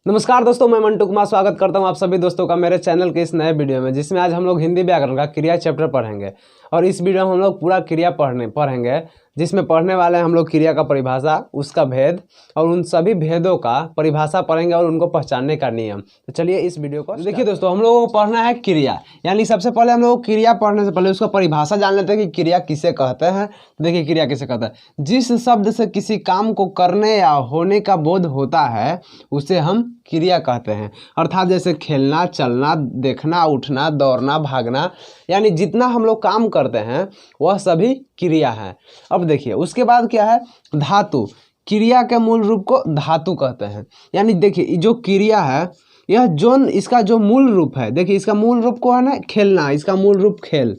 नमस्कार दोस्तों, मैं मंटू कुमार स्वागत करता हूं आप सभी दोस्तों का मेरे चैनल के इस नए वीडियो में, जिसमें आज हम लोग हिंदी व्याकरण का क्रिया चैप्टर पढ़ेंगे। और इस वीडियो में हम लोग पूरा क्रिया पढ़ेंगे, जिसमें पढ़ने वाले हैं हम लोग क्रिया का परिभाषा, उसका भेद और उन सभी भेदों का परिभाषा पढ़ेंगे और उनको पहचानने का नियम। तो चलिए इस वीडियो को देखिए दोस्तों, हम लोगों को पढ़ना है क्रिया। यानी सबसे पहले हम लोग क्रिया पढ़ने से पहले उसका परिभाषा जान लेते हैं कि क्रिया किसे कहते हैं। देखिए क्रिया किसे कहते हैं, जिस शब्द से किसी काम को करने या होने का बोध होता है उसे हम क्रिया कहते हैं। अर्थात जैसे खेलना, चलना, देखना, उठना, दौड़ना, भागना, यानी जितना हम लोग काम करते हैं वह सभी क्रिया है। अब देखिए उसके बाद क्या है, धातु। क्रिया के मूल रूप को धातु कहते हैं। यानी देखिए जो क्रिया है यह इसका जो मूल रूप है, देखिए इसका मूल रूप को है ना खेलना, इसका मूल रूप खेल।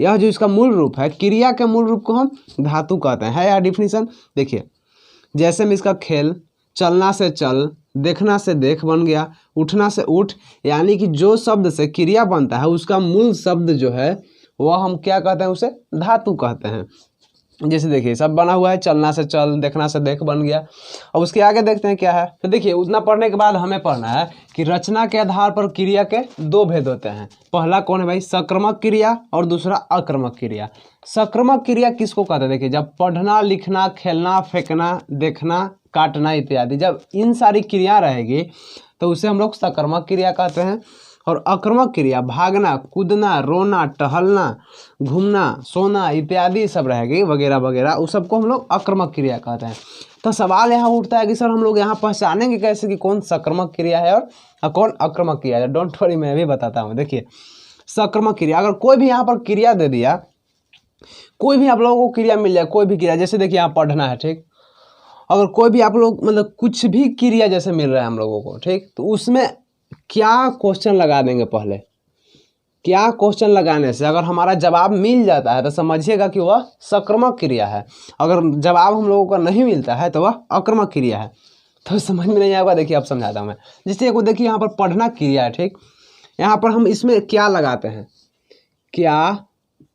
यह जो इसका मूल रूप है, क्रिया के मूल रूप को हम धातु कहते हैं। यह डिफिनीशन देखिए, जैसे में इसका खेल, चलना से चल, देखना से देख बन गया, उठना से उठ। यानी कि जो शब्द से क्रिया बनता है उसका मूल शब्द जो है वह हम क्या कहते हैं, उसे धातु कहते हैं। जैसे देखिए सब बना हुआ है, चलना से चल, देखना से देख बन गया। अब उसके आगे देखते हैं क्या है। तो देखिए उतना पढ़ने के बाद हमें पढ़ना है कि रचना के आधार पर क्रिया के दो भेद होते हैं। पहला कौन है भाई, सक्रामक क्रिया, और दूसरा आक्रामक क्रिया। सक्रामक क्रिया किसको कहते हैं, देखिए जब पढ़ना, लिखना, खेलना, फेंकना, देखना, काटना इत्यादि, जब इन सारी क्रिया रहेगी तो उसे हम लोग सक्रामक क्रिया कहते हैं। और आक्रामक क्रिया भागना, कूदना, रोना, टहलना, घूमना, सोना इत्यादि सब रहेगी वगैरह वगैरह, उस सबको हम लोग आक्रामक क्रिया कहते हैं। तो सवाल यहाँ उठता है कि सर हम लोग यहाँ पहचानेंगे कैसे कि कौन सक्रामक क्रिया है और कौन आक्रामक क्रिया है। डोंट वरी, मैं भी बताता हूँ। देखिए सक्रामक क्रिया, अगर कोई भी यहाँ पर क्रिया दे दिया, कोई भी आप लोगों को क्रिया मिल जाए, कोई भी क्रिया, जैसे देखिए यहाँ पढ़ना है, ठीक। अगर कोई भी आप लोग मतलब कुछ भी क्रिया जैसे मिल रहा है हम लोगों को, ठीक, तो उसमें क्या क्वेश्चन लगा देंगे पहले। क्या क्वेश्चन लगाने से अगर हमारा जवाब मिल जाता है तो समझिएगा कि वह सक्रामक क्रिया है। अगर जवाब हम लोगों को नहीं मिलता है तो वह आक्रामक क्रिया है। तो समझ में नहीं आएगा, देखिए अब समझाता हूँ मैं। जैसे को देखिए यहाँ पर पढ़ना क्रिया है, ठीक। यहाँ पर हम इसमें क्या लगाते हैं, क्या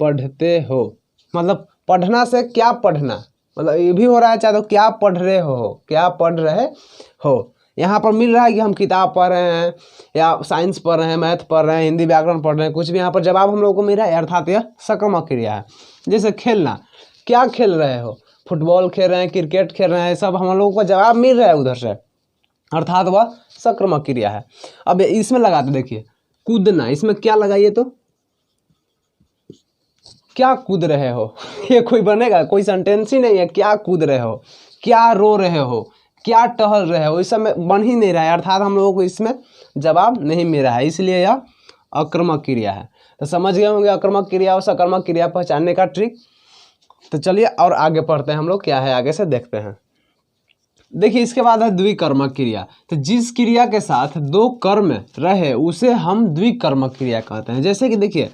पढ़ते हो, मतलब पढ़ना से क्या पढ़ना, मतलब ये भी हो रहा है, चाहे तो क्या पढ़ रहे हो, क्या पढ़ रहे हो। यहाँ पर मिल रहा है कि हम किताब पढ़ रहे हैं या साइंस पढ़ रहे हैं, मैथ पढ़ रहे हैं, हिंदी व्याकरण पढ़ रहे हैं, कुछ भी यहाँ पर जवाब हम लोगों को मिल रहा है, अर्थात यह सक्रामक क्रिया है। जैसे खेलना, क्या खेल रहे हो, फुटबॉल खेल रहे हैं, क्रिकेट खेल रहे हैं, सब हम लोगों को जवाब मिल रहा है उधर से, अर्थात वह सक्रामक क्रिया है। अब इसमें लगाते देखिए कूदना, इसमें क्या लगाइए तो क्या कूद रहे हो ये कोई बनेगा, कोई सेंटेंस ही नहीं है। क्या कूद रहे हो, क्या रो रहे हो, क्या टहल रहे हो, इस सब में बन ही नहीं रहा है, अर्थात हम लोगों को इसमें जवाब नहीं मिल रहा है, इसलिए यह आक्रामक क्रिया है। तो समझ गए होंगे आक्रामक क्रिया और सक्रामक क्रिया पहचानने का ट्रिक। तो चलिए और आगे पढ़ते हैं हम लोग, क्या है आगे से देखते हैं। देखिए इसके बाद है द्विकर्मक क्रिया। तो जिस क्रिया के साथ दो कर्म रहे उसे हम द्विकर्मक क्रिया कहते हैं। जैसे कि देखिए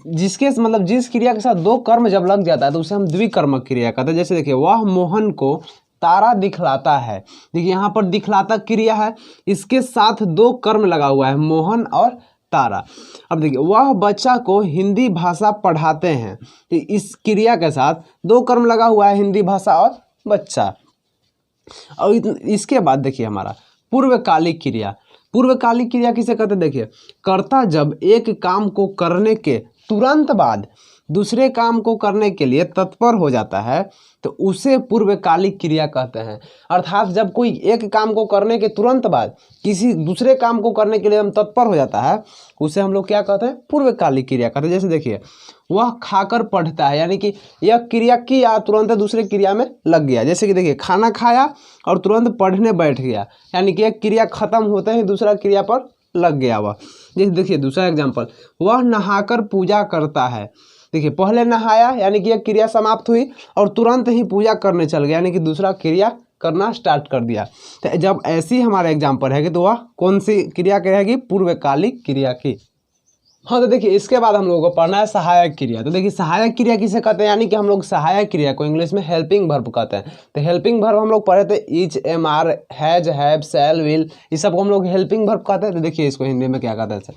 जिस क्रिया के साथ दो कर्म जब लग जाता है तो उसे हम द्विकर्मक क्रिया कहते हैं। जैसे देखिए वह मोहन को तारा दिखलाता है। देखिए यहाँ पर दिखलाता क्रिया है, इसके साथ दो कर्म लगा हुआ है, मोहन और तारा। अब देखिए वह बच्चा को हिंदी भाषा पढ़ाते हैं। तो इस क्रिया के साथ दो कर्म लगा हुआ है, हिंदी भाषा और बच्चा। और इसके बाद देखिए हमारा पूर्वकालिक क्रिया। पूर्वकालिक क्रिया किसे कहते हैं, देखिए कर्ता जब एक काम को करने के तुरंत बाद दूसरे काम को करने के लिए तत्पर हो जाता है तो उसे पूर्वकालिक क्रिया कहते हैं। अर्थात जब कोई एक काम को करने के तुरंत बाद किसी दूसरे काम को करने के लिए हम तत्पर हो जाता है उसे हम लोग क्या कहते हैं, पूर्वकालिक क्रिया कहते हैं। जैसे देखिए वह खाकर पढ़ता है, यानी कि यह क्रिया किया तुरंत दूसरे क्रिया में लग गया। जैसे कि देखिए खाना खाया और तुरंत पढ़ने बैठ गया, यानी कि एक क्रिया खत्म होते ही दूसरा क्रिया पर लग गया वह। जैसे देखिए दूसरा एग्जाम्पल, वह नहाकर पूजा करता है। देखिए पहले नहाया यानी कि एक क्रिया समाप्त हुई और तुरंत ही पूजा करने चल गया, यानी कि दूसरा क्रिया करना स्टार्ट कर दिया। तो जब ऐसी हमारा एग्जाम्पल है कि तो वह कौन सी क्रिया रहेगी, पूर्वकालिक क्रिया की। हाँ तो देखिए इसके बाद हम लोगों को पढ़ना है सहायक क्रिया। तो देखिए सहायक क्रिया किसे कहते हैं, यानी कि हम लोग सहायक क्रिया को इंग्लिश में हेल्पिंग वर्ब कहते हैं। तो हेल्पिंग वर्ब हम लोग पढ़े थे each, am, are, has, have, shall, will, इस सबको हम लोग हेल्पिंग वर्ब कहते हैं। तो देखिए इसको हिंदी में क्या कहते हैं,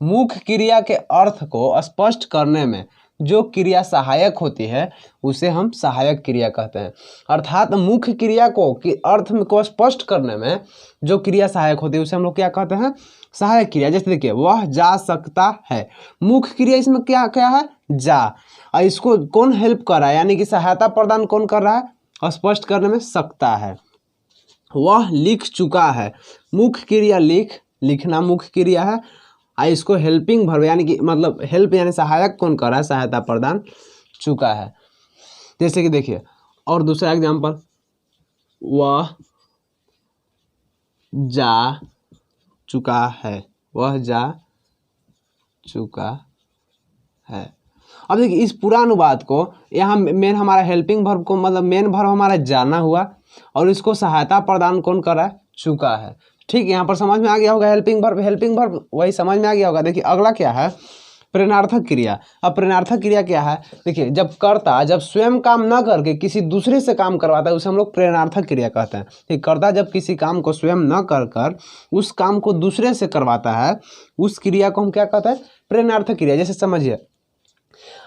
मुख्य क्रिया के अर्थ को स्पष्ट करने में जो क्रिया सहायक होती है उसे हम सहायक क्रिया कहते हैं। अर्थात मुख्य क्रिया को कि अर्थ को स्पष्ट करने में जो क्रिया सहायक होती है उसे हम लोग क्या कहते हैं, सहायक क्रिया। जैसे देखिए वह जा सकता है, मुख्य क्रिया इसमें क्या क्या है, जा, और इसको कौन हेल्प कर रहा है, यानी कि सहायता प्रदान कौन कर रहा है, और स्पष्ट करने में सकता है। वह लिख चुका है, मुख्य क्रिया लिख, लिखना मुख्य क्रिया है, और इसको हेल्पिंग वर्ब यानी कि मतलब हेल्प यानी सहायक कौन कर रहा है, सहायता प्रदान चुका है। जैसे कि देखिए और दूसरा एग्जांपल, वह जा चुका है, वह जा चुका है। अब देखिए इस पूरा अनुवाद को यहाँ मेन हमारा हेल्पिंग वर्ब को मतलब मेन वर्ब हमारा जाना हुआ और इसको सहायता प्रदान कौन कर रहा है, चुका है। ठीक, यहाँ पर समझ में आ गया होगा हेल्पिंग वर्ब वही समझ में आ गया होगा। देखिए अगला क्या है, प्रेरणार्थक क्रिया। अब प्रेरणार्थक क्रिया क्या है, देखिए जब कर्ता जब स्वयं काम न करके किसी दूसरे से काम करवाता है उसे हम लोग प्रेरणार्थक क्रिया कहते हैं। ठीक, कर्ता जब किसी काम को स्वयं न कर उस काम को दूसरे से करवाता है उस क्रिया को हम क्या कहते हैं, प्रेरणार्थक क्रिया। जैसे समझिए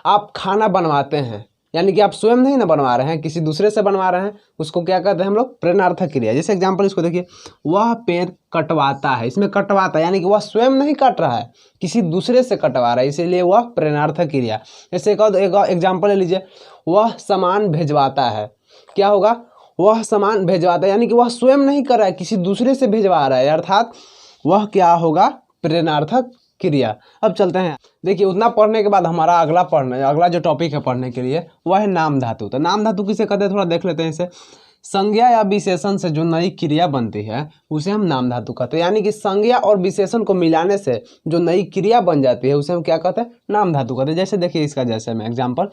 आप खाना बनवाते हैं, यानी कि आप स्वयं नहीं ना बनवा रहे हैं, किसी दूसरे से बनवा रहे हैं, उसको क्या कहते हैं हम लोग, प्रेरणार्थक क्रिया। जैसे एग्जांपल इसको देखिए, वह पेड़ कटवाता है, इसमें कटवाता है यानी कि वह स्वयं नहीं कट रहा है, किसी दूसरे से कटवा रहा है, इसीलिए वह प्रेरणार्थक क्रिया। जैसे एक एग्जांपल ले लीजिए, वह सामान भेजवाता है, क्या होगा, वह सामान भेजवाता है यानी कि वह स्वयं नहीं कर रहा है, किसी दूसरे से भेजवा रहा है, अर्थात वह क्या होगा, प्रेरणार्थक क्रिया। अब चलते हैं, देखिए उतना पढ़ने के बाद हमारा अगला जो टॉपिक है पढ़ने के लिए वह है नाम धातु। तो नाम धातु किसे कहते हैं, थोड़ा देख लेते हैं इसे। संज्ञा या विशेषण से जो नई क्रिया बनती है उसे हम नाम धातु कहते हैं, यानी कि संज्ञा और विशेषण को मिलाने से जो नई क्रिया बन जाती है उसे हम क्या कहते हैं, नाम धातु कहते हैं। जैसे देखिए इसका जैसे मैं एग्जाम्पल,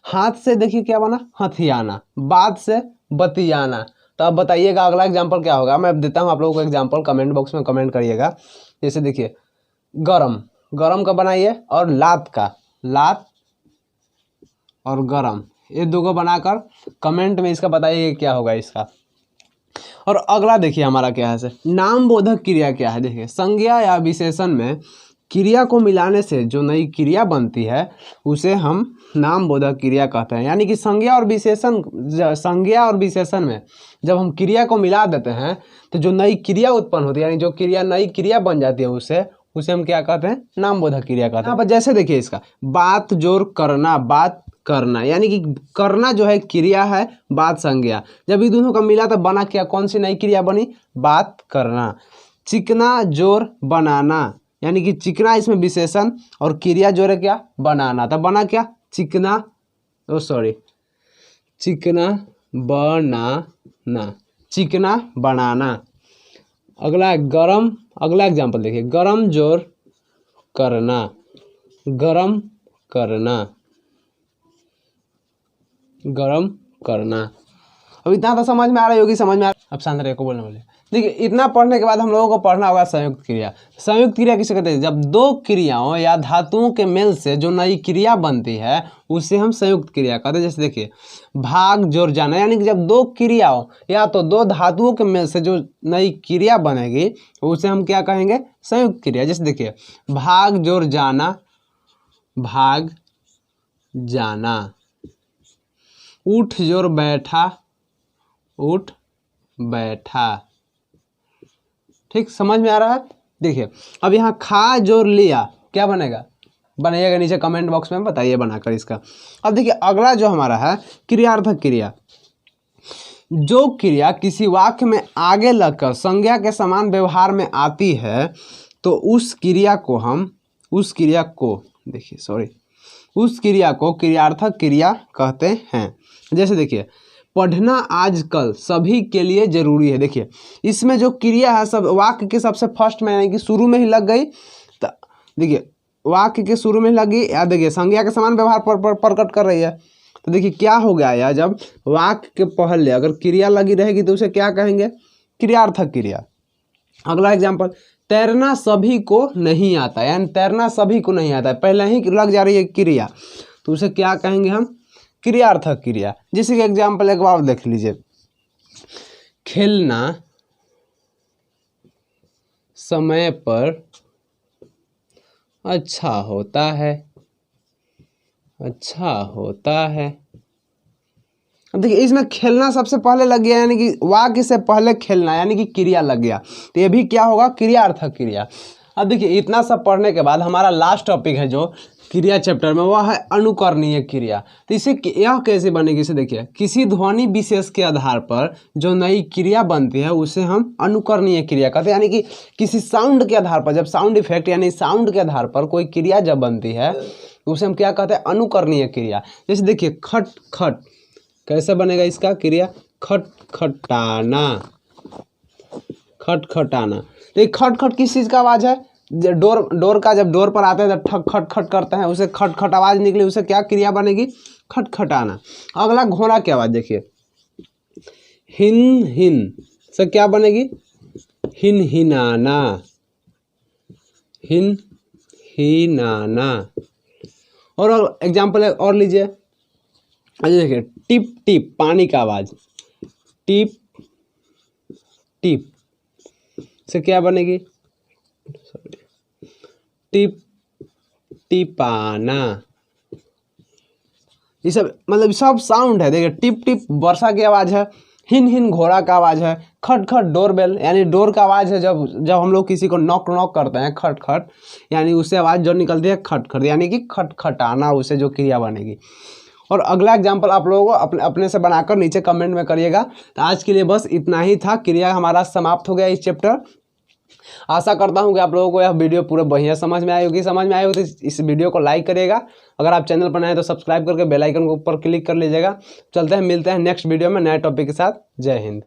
हाथ से देखिए क्या बना, हथियाना, बात से बतियाना। तो अब बताइएगा अगला एग्जाम्पल क्या होगा, मैं देता हूँ आप लोगों को एग्जाम्पल, कमेंट बॉक्स में कमेंट करिएगा। जैसे देखिए गरम का बनाइए, और लात और गरम, ये दो को बनाकर कमेंट में इसका बताइए क्या होगा इसका। और अगला देखिए हमारा क्या है, नाम बोधक क्रिया क्या है। देखिए संज्ञा या विशेषण में क्रिया को मिलाने से जो नई क्रिया बनती है उसे हम नाम बोधक क्रिया कहते हैं। यानी कि संज्ञा और विशेषण में जब हम क्रिया को मिला देते हैं तो जो नई क्रिया उत्पन्न होती है, यानी जो क्रिया नई क्रिया बन जाती है उसे हम क्या कहते हैं, नाम बोधक क्रिया कहते हैं। यहाँ पर जैसे देखिए इसका बात जोर करना, यानी कि करना जो है क्रिया है, बात संज्ञा, जब ये दोनों का मिला तो बना क्या, कौन सी नई क्रिया बनी, बात करना। चिकना जोर बनाना, यानी कि चिकना इसमें विशेषण और क्रिया जोर है क्या, बनाना, तब बना क्या, चिकना बनाना। अगला एग्जाम्पल देखिए, गरम जोर करना, गरम करना। अब इतना तो समझ में आ रही होगी, समझ में अब शांत रहे को बोलने वाले। देखिए इतना पढ़ने के बाद हम लोगों को पढ़ना होगा संयुक्त क्रिया। संयुक्त क्रिया किसे कहते हैं, जब दो क्रियाओं या धातुओं के मेल से जो नई क्रिया बनती है उसे हम संयुक्त क्रिया कहते हैं। जैसे देखिए भाग जोर जाना, यानी कि जब दो क्रियाओं या तो दो धातुओं के मेल से जो नई क्रिया बनेगी उसे हम क्या कहेंगे, संयुक्त क्रिया। जैसे देखिए भाग जोर जाना, भाग जाना। उठ जोर बैठा, उठ बैठा। ठीक, समझ में आ रहा है। देखिए अब यहाँ खा जोर लिया, क्या बनेगा, बनेगा नीचे कमेंट बॉक्स में बताइए बनाकर इसका। अब देखिए अगला जो हमारा है क्रियार्थक क्रिया। जो क्रिया किसी वाक्य में आगे लगकर संज्ञा के समान व्यवहार में आती है तो उस क्रिया को क्रियार्थक क्रिया कहते हैं। जैसे देखिए पढ़ना आजकल सभी के लिए जरूरी है। देखिए इसमें जो क्रिया है सब वाक्य के सबसे फर्स्ट में यानी कि शुरू में ही लग गई। तो देखिए वाक्य के शुरू में लग गई, या देखिए संज्ञा के समान व्यवहार प्रकट कर रही है। तो देखिए क्या हो गया यार, जब वाक्य के पहले अगर क्रिया लगी रहेगी तो उसे क्या कहेंगे, क्रियार्थक क्रिया। अगला एग्जाम्पल, तैरना सभी को नहीं आता, यानी तैरना सभी को नहीं आता है, पहले ही लग जा रही है क्रिया, तो उसे क्या कहेंगे हम, क्रियार्थक क्रिया। जैसे कि एग्जाम्पल एक बार देख लीजिए, खेलना समय पर अच्छा होता है, अच्छा होता है। अब देखिए इसमें खेलना सबसे पहले लग गया, यानी कि वाक्य से पहले खेलना यानी कि क्रिया लग गया, तो ये भी क्या होगा, क्रियार्थक क्रिया। अब देखिए इतना सब पढ़ने के बाद हमारा लास्ट टॉपिक है जो क्रिया चैप्टर में, वह है अनुकरणीय क्रिया। तो इसे यह कैसे बनेगी, इसे देखिए, किसी ध्वनि विशेष के आधार पर जो नई क्रिया बनती है उसे हम अनुकरणीय क्रिया कहते हैं। यानी कि किसी साउंड के आधार पर, जब साउंड इफेक्ट यानी साउंड के आधार पर कोई क्रिया जब बनती है तो उसे हम क्या कहते हैं, अनुकरणीय क्रिया। जैसे देखिए खट खट, कैसे बनेगा इसका क्रिया, खट खटाना, खट खटाना। तो ये खट खट किस चीज़ का आवाज़ है, डोर का, जब डोर पर आते हैं जब ठक खट खट करते हैं उसे खट खट आवाज़ निकली, उसे क्या क्रिया बनेगी, खट खटाना। अगला घोड़ा की आवाज़ देखिए, हिन हिन से क्या बनेगी, हिन हिनाना, हिन हिनाना। और एग्जाम्पल और लीजिए, अच्छा देखिए, टिप टिप पानी का आवाज़, टिप टिप से क्या बनेगी, टिप टिपाना। ये सब मतलब सब साउंड है। देखिए टिप टिप वर्षा की आवाज़ है, हिन हिन घोड़ा का आवाज़ है, खट खट डोरबेल यानी डोर का आवाज़ है, जब जब हम लोग किसी को नॉक नॉक करते हैं खट खट, यानी उससे आवाज़ जो निकलती है खट खट, यानी कि खट खटाना, उसे जो क्रिया बनेगी। और अगला एग्जाम्पल आप लोगों को अपने से बनाकर नीचे कमेंट में करिएगा। तो आज के लिए बस इतना ही था, क्रिया हमारा समाप्त हो गया इस चैप्टर। आशा करता हूँ कि आप लोगों को यह वीडियो पूरा बढ़िया समझ में आई होगी। समझ में आई होगी तो इस वीडियो को लाइक करिएगा। अगर आप चैनल पर नए हैं तो सब्सक्राइब करके बेल आइकन के ऊपर क्लिक कर लीजिएगा। चलते हैं, मिलते हैं नेक्स्ट वीडियो में नए टॉपिक के साथ। जय हिंद।